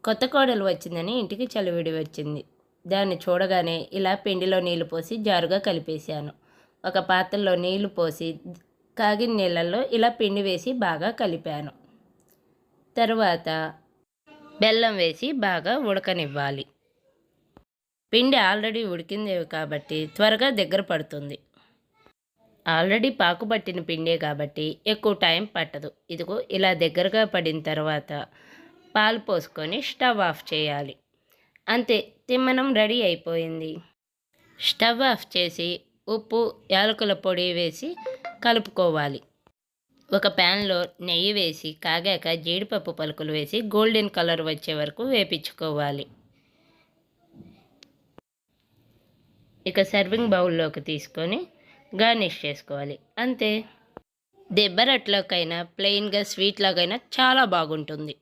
కొత్త కోడలు వచ్చిందని ఇంటికి చలివిడి వచ్చింది. దాన్ని చూడగానే ఇలా పిండిలో నీళ్లు పోసి జారుగా కలిపేశాను. ఒక పాత్రలో నీళ్లు పోసి కాగిన నీళ్ళల్లో ఇలా పిండి వేసి బాగా కలిపాను. తరువాత బెల్లం వేసి బాగా ఉడకనివ్వాలి. పిండి ఆల్రెడీ ఉడికింది కాబట్టి త్వరగా దగ్గర పడుతుంది. ఆల్రెడీ పాకు పట్టిన పిండే కాబట్టి ఎక్కువ టైం పట్టదు. ఇదిగో ఇలా దగ్గరగా పడిన తర్వాత పాలు పోసుకొని స్టవ్ ఆఫ్ చేయాలి. అంతే, తిమ్మనం రెడీ అయిపోయింది. స్టవ్ ఆఫ్ చేసి ఉప్పు, యాలకుల పొడి వేసి కలుపుకోవాలి. ఒక ప్యాన్లో నెయ్యి వేసి కాగాక జీడిపప్పు పలుకులు వేసి గోల్డెన్ కలర్ వచ్చే వరకు వేపించుకోవాలి. ఇక సర్వింగ్ బౌల్లోకి తీసుకొని గార్నిష్ చేసుకోవాలి. అంతే, దెబ్బరట్లోకైనా ప్లెయిన్గా స్వీట్ లాగైనా చాలా బాగుంటుంది.